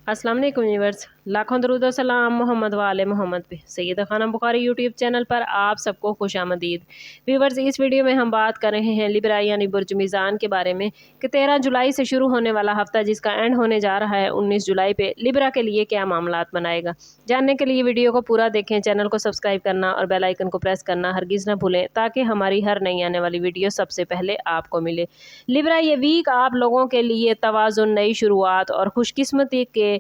अस्सलाम वालेकुम व्यूअर्स, लाखों दरूद और सलाम मोहम्मद वाले मोहम्मद पे। सैयदा खानम बुखारी यूट्यूब चैनल पर आप सबको खुशामदीद। व्यूअर्स, इस वीडियो में हम बात कर रहे हैं लिब्रा यानी बुर्ज मीज़ान के बारे में कि 13 जुलाई से शुरू होने वाला हफ्ता जिसका एंड होने जा रहा है 19 जुलाई पे लिब्रा के लिए क्या मामलात बनाएगा। जानने के लिए वीडियो को पूरा देखें, चैनल को सब्सक्राइब करना और बेल आइकन को प्रेस करना हरगिज़ ना भूलें ताकि हमारी हर नई आने वाली वीडियो सबसे पहले आपको मिले। लिब्रा ये वीक आप लोगों के लिए तवाज़ुन, नई शुरुआत और खुशकिस्मती के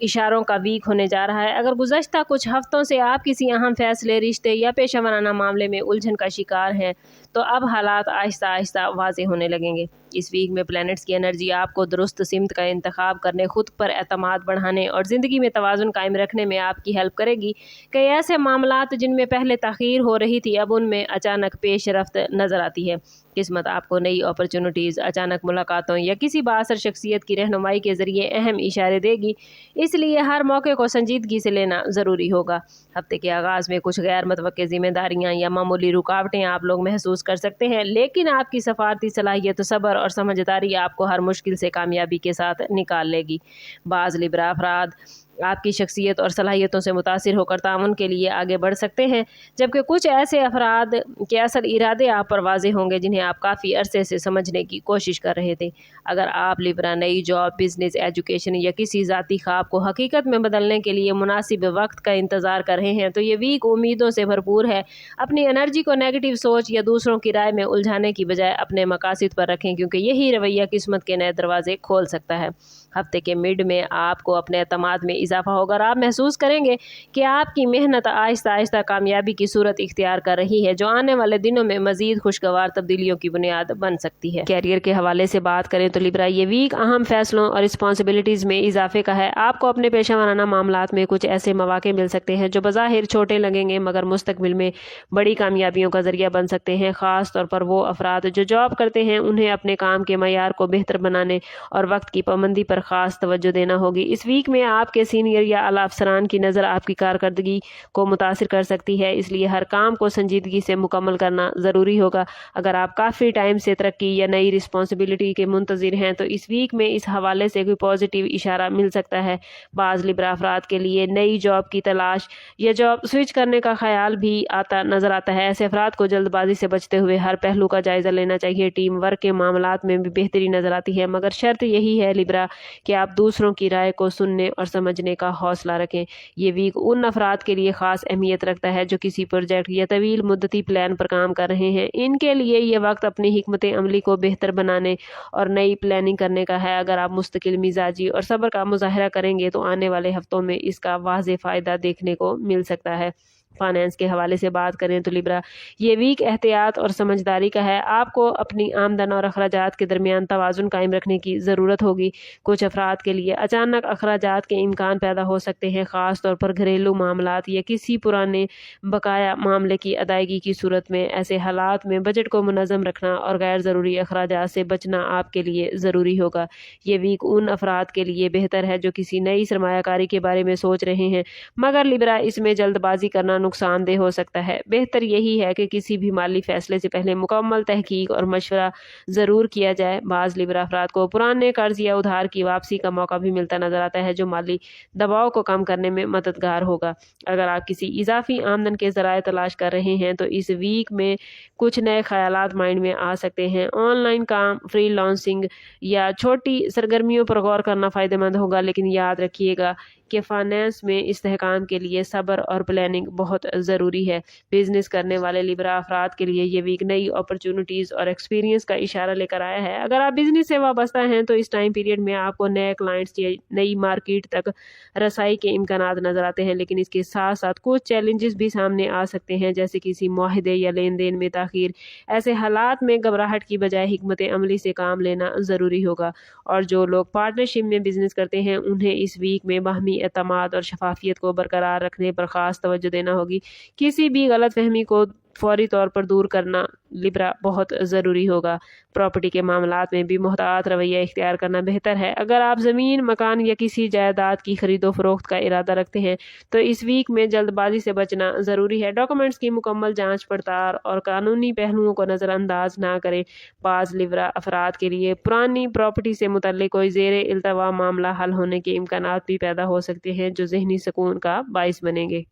इशारों का वीक होने जा रहा है। अगर गुज़श्ता कुछ हफ्तों से आप किसी अहम फैसले, रिश्ते या पेशा वराना मामले में उलझन का शिकार हैं तो अब हालात आहिस्ता आहिस्ता वाज़े होने लगेंगे। इस वीक में प्लैनेट्स की एनर्जी आपको दुरुस्त सिमत का इंतखाब करने, खुद पर एतमाद बढ़ाने और ज़िंदगी में तवाज़ुन कायम रखने में आपकी हेल्प करेगी। कई ऐसे मामलात जिनमें पहले ताख़ीर हो रही थी अब उनमें अचानक पेश रफ्त नज़र आती है। किस्मत आपको नई अपॉर्चुनिटीज़, अचानक मुलाकातों या किसी बाअसर शख्सियत की रहनुमाई के ज़रिए अहम इशारे देगी, इसलिए हर मौके को संजीदगी से लेना ज़रूरी होगा। हफ्ते के आगाज़ में कुछ गैर मुतवक्के ज़िम्मेदारियाँ या मामूली रुकावटें आप लोग महसूस कर सकते हैं, लेकिन आपकी सफ़ारती सलाहियत, सब्र और समझदारी आपको हर मुश्किल से कामयाबी के साथ निकाल लेगी। बाज़ लिब्रा अफराद आपकी शख्सियत और सलाहियतों से मुतासिर होकर ताउन के लिए आगे बढ़ सकते हैं, जबकि कुछ ऐसे अफराद के असल इरादे आप पर वाज़े होंगे जिन्हें आप काफ़ी अरसे से समझने की कोशिश कर रहे थे। अगर आप लिब्रा नई जॉब, बिजनेस, एजुकेशन या किसी ज़ाती ख्वाब को हकीकत में बदलने के लिए मुनासिब वक्त का इंतज़ार कर रहे हैं तो ये वीक उम्मीदों से भरपूर है। अपनी एनर्जी को नेगेटिव सोच या दूसरों की राय में उलझाने की बजाय अपने मकासद पर रखें, क्योंकि यही रवैया किस्मत के नए दरवाजे खोल सकता है। हफ्ते के मिड में आपको अपने एतमाद में इजाफा होगा और आप महसूस करेंगे कि आपकी मेहनत आहिस्ता आहिस्ता कामयाबी की सूरत इख्तियार कर रही है, जो आने वाले दिनों में मजीद खुशगवार तब्दीलियों की बुनियाद बन सकती है। कैरियर के हवाले से बात करें तो लिब्रा ये वीक अहम फैसलों और रिस्पॉन्सिबिलिटीज़ में इजाफे का है। आपको अपने पेशा वराना मामलात में कुछ ऐसे मौके मिल सकते हैं जो बज़ाहिर छोटे लगेंगे मगर मुस्तकबिल में बड़ी कामयाबियों का जरिया बन सकते हैं। ख़ास तौर पर वो अफराद जो जॉब करते हैं उन्हें अपने काम के मयार को बेहतर बनाने और वक्त की पाबंदी पर ख़ास तवज्जो देना होगी। इस वीक में आपके सीनियर या आला अफसरान की नज़र आपकी कारकर्दगी को मुतासिर कर सकती है, इसलिए हर काम को संजीदगी से मुकम्मल करना ज़रूरी होगा। अगर आप काफ़ी टाइम से तरक्की या नई रिस्पॉन्सिबिलिटी के मुंतज़िर हैं तो इस वीक में इस हवाले से कोई पॉजिटिव इशारा मिल सकता है। बाज़ लिब्रा अफराद के लिए नई जॉब की तलाश या जॉब स्विच करने का ख्याल भी नज़र आता है। ऐसे अफराद को जल्दबाजी से बचते हुए हर पहलू का जायज़ा लेना चाहिए। टीम वर्क के मामलात में भी बेहतरी नज़र आती है, मगर शर्त यही है लिब्रा कि आप दूसरों की राय को सुनने और समझने का हौसला रखें। ये वीक उन अफराद के लिए ख़ास अहमियत रखता है जो किसी प्रोजेक्ट या तवील मुद्दती प्लान पर काम कर रहे हैं। इनके लिए ये वक्त अपनी हिकमत अमली को बेहतर बनाने और नई प्लानिंग करने का है। अगर आप मुस्तकिल मिजाजी और सब्र का मुजाहरा करेंगे तो आने वाले हफ्तों में इसका वाज़े फ़ायदा देखने को मिल सकता है। फाइनेंस के हवाले से बात करें तो लिब्रा ये वीक एहतियात और समझदारी का है। आपको अपनी आमदन और अखराजात के दरमियान तवाज़ुन कायम रखने की ज़रूरत होगी। कुछ अफराद के लिए अचानक अखराजात के इम्कान पैदा हो सकते हैं, ख़ास तौर पर घरेलू मामलात या किसी पुराने बकाया मामले की अदायगी की सूरत में। ऐसे हालात में बजट को मुनज़्ज़म रखना और गैर ज़रूरी अखराजात से बचना आपके लिए ज़रूरी होगा। ये वीक उन अफराद के लिए बेहतर है जो किसी नई सरमायाकारी के बारे में सोच रहे हैं, मगर लिब्रा इसमें जल्दबाजी करना नुकसानदेह हो सकता है। बेहतर यही है कि किसी भी माली फैसले से पहले मुकम्मल तहकीक और मशवरा ज़रूर किया जाए। बाज़ लिब्रा अफराद को पुराने कर्ज या उधार की वापसी का मौका भी मिलता नज़र आता है, जो माली दबाव को कम करने में मददगार होगा। अगर आप किसी इजाफी आमदन के ज़राए तलाश कर रहे हैं तो इस वीक में कुछ नए ख्यालात माइंड में आ सकते हैं। ऑनलाइन काम, फ्रीलांसिंग या छोटी सरगर्मियों पर गौर करना फ़ायदेमंद होगा, लेकिन याद रखिएगा कि फाइनेंस में इस्तेहकाम के लिए सब्र और प्लानिंग बहुत ज़रूरी है। बिजनेस करने वाले लिब्रा अफराद के लिए ये वीक नई अपॉर्चुनिटीज़ और एक्सपीरियंस का इशारा लेकर आया है। अगर आप बिजनेस से वाबस्ता हैं तो इस टाइम पीरियड में आपको नए क्लाइंट्स या नई मार्केट तक रसाई के इम्कानात नज़र आते हैं, लेकिन इसके साथ साथ कुछ चैलेंजेस भी सामने आ सकते हैं, जैसे किसी मुआहदे या लेन देन में ताख़ीर। ऐसे हालात में घबराहट की बजाय हिकमत अमली से काम लेना ज़रूरी होगा। और जो लोग पार्टनरशिप में बिजनेस करते हैं उन्हें इस वीक में बाहमी एतमाद और शफाफियत को बरकरार रखने पर ख़ास तवज्जो देना होगी। किसी भी गलत फहमी को फौरी तौर पर दूर करना लिब्रा बहुत ज़रूरी होगा। प्रॉपर्टी के मामलात में भी मुहतात रवैया इख्तियार करना बेहतर है। अगर आप ज़मीन, मकान या किसी जायदाद की खरीदो फरोख्त का इरादा रखते हैं तो इस वीक में जल्दबाजी से बचना ज़रूरी है। डॉक्यूमेंट्स की मुकम्मल जांच पड़ताल और कानूनी पहलुओं को नज़रअंदाज ना करें। बाज़ लिब्रा अफराद के लिए पुरानी प्रॉपर्टी से मुतल्लिक कोई ज़ेरे इल्तवा मामला हल होने के इम्कानात भी पैदा हो सकते हैं जो ज़हनी सुकून का बाइस बनेंगे।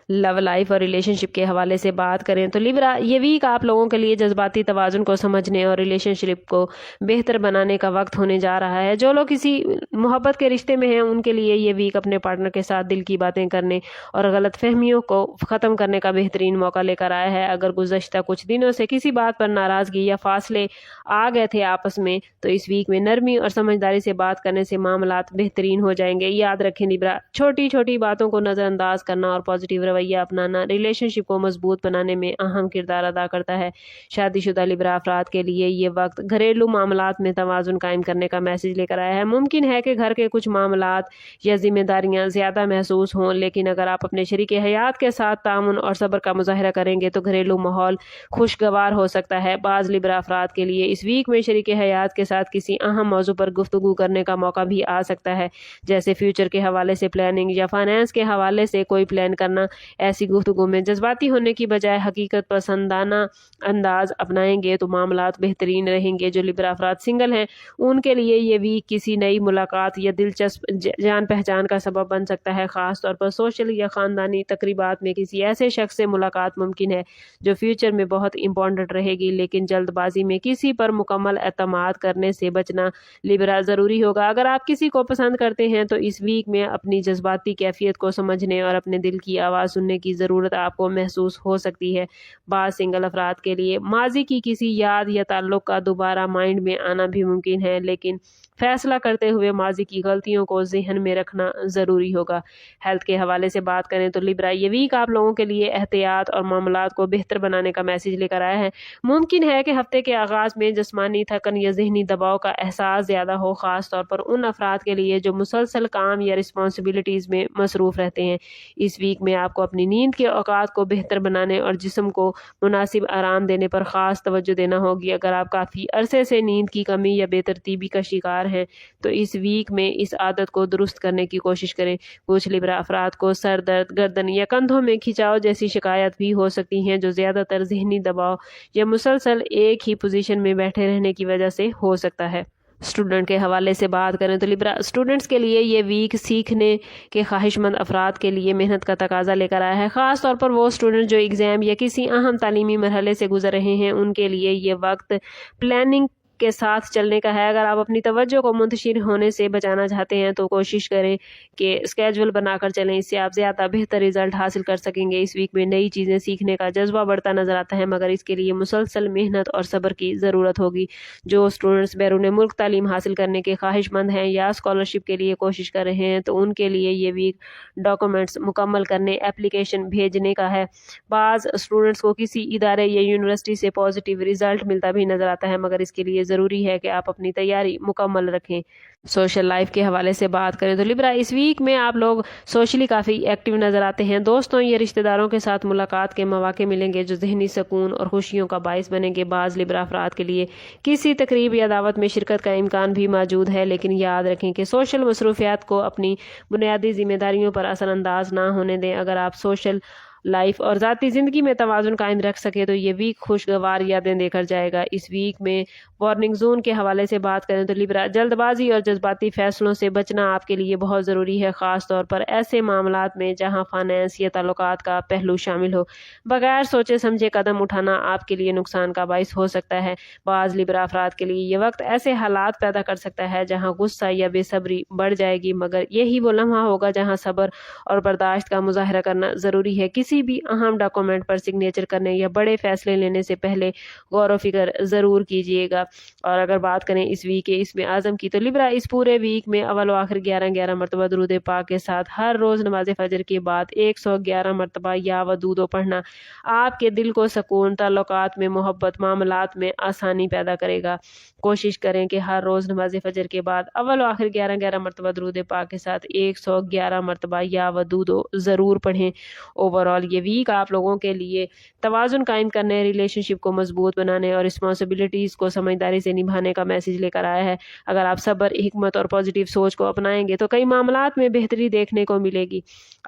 लव लाइफ और रिलेशनशिप के हवाले से बात करें तो लिब्रा, ये वीक आप लोगों के लिए जज्बाती तवाज़ुन को समझने और रिलेशनशिप को बेहतर बनाने का वक्त होने जा रहा है। जो लोग किसी मोहब्बत के रिश्ते में हैं उनके लिए ये वीक अपने पार्टनर के साथ दिल की बातें करने और गलत फहमियों को ख़त्म करने का बेहतरीन मौका लेकर आया है। अगर गुज़श्ता कुछ दिनों से किसी बात पर नाराज़गी या फासले आ गए थे आपस में तो इस वीक में नरमी और समझदारी से बात करने से मामलात बेहतरीन हो जाएंगे। याद रखें लिब्रा, छोटी छोटी बातों को नज़रअंदाज करना और पॉजिटिव रवैया अपनाना रिलेशनशिप को मजबूत बनाने में अहम किरदार अदा करता है। शादीशुदा लिब्रा अफराद के लिए ये वक्त घरेलू मामलात में तवाज़ुन कायम करने का मैसेज लेकर आया है। मुमकिन है कि घर के कुछ मामलात या जिम्मेदारियां ज़्यादा महसूस हों, लेकिन अगर आप अपने शरीके हयात के साथ तामुन और सब्र का मुजाहरा करेंगे तो घरेलू माहौल खुशगवार हो सकता है। बाज़ लिब्रा अफराद के लिए इस वीक में शरीके हयात के साथ किसी अहम मौजू पर गुफ्तगू करने का मौका भी आ सकता है, जैसे फ्यूचर के हवाले से प्लानिंग या फाइनेंस के हवाले से कोई प्लान करना। ऐसी गुफ्तगू में जज्बाती होने की बजाय हकीकत पसंदाना अंदाज अपनाएंगे तो मामलात बेहतरीन रहेंगे। जो लिब्रा अफराद सिंगल हैं उनके लिए ये वीक किसी नई मुलाकात या दिलचस्प जान पहचान का सबब बन सकता है। ख़ास तौर पर सोशल या ख़ानदानी तकरीबात में किसी ऐसे शख्स से मुलाकात मुमकिन है जो फ्यूचर में बहुत इंपॉर्टेंट रहेगी, लेकिन जल्दबाजी में किसी पर मुकम्मल एतमाद करने से बचना लिब्रा ज़रूरी होगा। अगर आप किसी को पसंद करते हैं तो इस वीक में अपनी जज्बाती कैफियत को समझने और अपने दिल की आवाज़ सुनने की ज़रूरत आपको महसूस हो सकती है। बाज़ सिंगल अफराद के लिए माजी की किसी याद या ताल्लुक़ का दोबारा माइंड में आना भी मुमकिन है, लेकिन फैसला करते हुए माजी की गलतियों को जहन में रखना ज़रूरी होगा। हेल्थ के हवाले से बात करें तो लिब्रा, ये वीक आप लोगों के लिए एहतियात और मामलात को बेहतर बनाने का मैसेज लेकर आया है। मुमकिन है कि हफ्ते के आगाज़ में जिस्मानी थकन या जहनी दबाव का एहसास ज़्यादा हो, ख़ास तौर पर उन अफराद के लिए जो मुसलसल काम या रिस्पॉन्सिबिलिटीज़ में मसरूफ़ रहते हैं। इस वीक में आपको अपनी नींद के औकात को बेहतर बनाने और जिस्म को मुनासिब आराम देने पर ख़ास तवज्जो देना होगी। अगर आप काफ़ी अरसे से नींद की कमी या बेतरतीबी का शिकार हैं तो इस वीक में इस आदत को दुरुस्त करने की कोशिश करें। कुछ लिब्रा अफराद को सर दर्द, गर्दन या कंधों में खिंचाव जैसी शिकायत भी हो सकती हैं, जो ज़्यादातर जहनी दबाव या मुसलसल एक ही पोजीशन में बैठे रहने की वजह से हो सकता है। स्टूडेंट के हवाले से बात करें तो लिब्रा, स्टूडेंट्स के लिए ये वीक सीखने के ख्वाहिशमंद अफराद के लिए मेहनत का तकाजा लेकर आया है। ख़ास तौर पर वो स्टूडेंट जो एग्ज़ाम या किसी अहम तालीमी मरहले से गुजर रहे हैं उनके लिए ये वक्त प्लानिंग के साथ चलने का है। अगर आप अपनी तवज्जो को मुंतशिर होने से बचाना चाहते हैं तो कोशिश करें कि स्केजुअल बनाकर चलें, इससे आप ज़्यादा बेहतर रिजल्ट हासिल कर सकेंगे। इस वीक में नई चीज़ें सीखने का जज्बा बढ़ता नज़र आता है, मगर इसके लिए मुसलसल मेहनत और सब्र की ज़रूरत होगी। जो स्टूडेंट्स बैरून मुल्क तालीम हासिल करने के ख्वाहिशमंद हैं या स्कॉलरशिप के लिए कोशिश कर रहे हैं तो उनके लिए ये वीक डॉक्यूमेंट्स मुकम्मल करने, एप्लीकेशन भेजने का है। बाज़ स्टूडेंट्स को किसी इदारे या यूनिवर्सिटी से पॉजिटिव रिजल्ट मिलता भी नज़र आता है, मगर इसके लिए ज़रूरी है कि आप अपनी तैयारी मुकम्मल रखें। सोशल लाइफ के हवाले से बात करें तो लिब्रा, इस वीक में आप लोग सोशली काफ़ी एक्टिव नज़र आते हैं। दोस्तों या रिश्तेदारों के साथ मुलाकात के मौके मिलेंगे जो जहनी सुकून और खुशियों का बाइस बनेंगे। बाज़ लिब्रा अफराद के लिए किसी तकरीब या दावत में शिरकत का इम्कान भी मौजूद है, लेकिन याद रखें कि सोशल मसरूफियात को अपनी बुनियादी जिम्मेदारियों पर असरअंदाज ना होने दें। अगर आप सोशल लाइफ और ज़ाती ज़िंदगी में तवाज़ुन कायम रख सके तो ये वीक खुशगवार यादें देकर जाएगा। इस वीक में वार्निंग जोन के हवाले से बात करें तो लिब्रा, जल्दबाजी और जज्बाती फ़ैसलों से बचना आपके लिए बहुत ज़रूरी है, ख़ास तौर पर ऐसे मामलात में जहां फाइनेंस या ताल्लुकात का पहलू शामिल हो। बगैर सोचे समझे कदम उठाना आपके लिए नुकसान का बाइस हो सकता है। बाज़ लिब्रा अफराद के लिए ये वक्त ऐसे हालात पैदा कर सकता है जहाँ गुस्सा या बेसब्री बढ़ जाएगी, मगर यही वो लम्हा होगा जहाँ सब्र और बर्दाश्त का मुजाहरा करना ज़रूरी है। किसी भी अहम डॉक्यूमेंट पर सिग्नेचर करने या बड़े फैसले लेने से पहले गौर व फिक्र ज़रूर कीजिएगा। और अगर बात करें इस वीक के इसमें आज़म की तो लिब्रा, इस पूरे वीक में अव्वल व आखिर 11 मरतबा दुरूद पाक के साथ हर रोज़ नमाज फजर के बाद 111 मरतबा या वदूदो पढ़ना आपके दिल को सुकून, ताल्लुकात में मोहब्बत, मामलात में आसानी पैदा करेगा। कोशिश करें कि हर रोज़ नमाज फजर के बाद अव्वल व आखिर 11 मरतबा दुरूद पाक के साथ 111 मरतबा या वदूदो ज़रूर पढ़ें। ओवरऑल और ये वीक आप लोगों के लिए तवाज़ुन कायम करने, रिलेशनशिप को मजबूत बनाने और रिस्पॉन्सिबिलिटीज़ को समझदारी से निभाने का मैसेज लेकर आया है। अगर आप सब्र, हिकमत और पॉजिटिव सोच को अपनाएंगे तो कई मामलात में बेहतरी देखने को मिलेगी।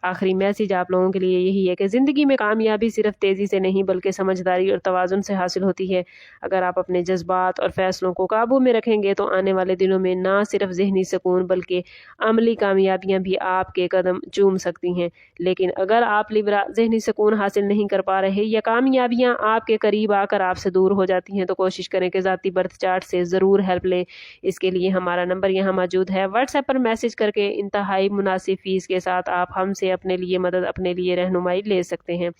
आखिरी मैसेज आप लोगों के लिए यही है कि ज़िंदगी में कामयाबी सिर्फ तेज़ी से नहीं बल्कि समझदारी और तवाज़ुन से हासिल होती है। अगर आप अपने जज्बात और फैसलों को काबू में रखेंगे तो आने वाले दिनों में ना सिर्फ ज़हनी सुकून बल्कि अमली कामयाबियां भी आपके कदम चूम सकती हैं। लेकिन अगर आप लिब्रा ज़हनी सुकून हासिल नहीं कर पा रहे या कामयाबियां आपके करीब आकर आपसे दूर हो जाती हैं तो कोशिश करें कि ज़ाती बर्थ चार्ट से ज़रूर हेल्प लें। इसके लिए हमारा नंबर यहाँ मौजूद है। व्हाट्सएप पर मैसेज करके इंतहाई मुनासिब फ़ीस के साथ आप हमसे अपने लिए मदद, अपने लिए रहनुमाई ले सकते हैं।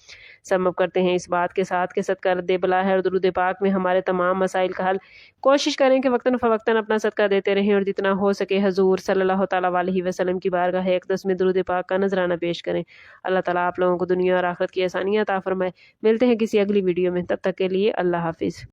सबब करते हैं इस बात के साथ कि सदका रद्द बला है और दुरूद पाक में हमारे तमाम मसाइल का हल। कोशिश करें कि वक्तन फ़वक्तन अपना सदका देते रहें और जितना हो सके हजूर सल्लल्लाहु तआला अलैहि वसल्लम की बारगाह अक़दस में दुरूद पाक का नजराना पेश करें। अल्लाह ताला आप लोगों को दुनिया और आखिरत की आसानियां अता फरमाए। मिलते हैं किसी अगली वीडियो में, तब तक के लिए अल्लाह हाफिज़।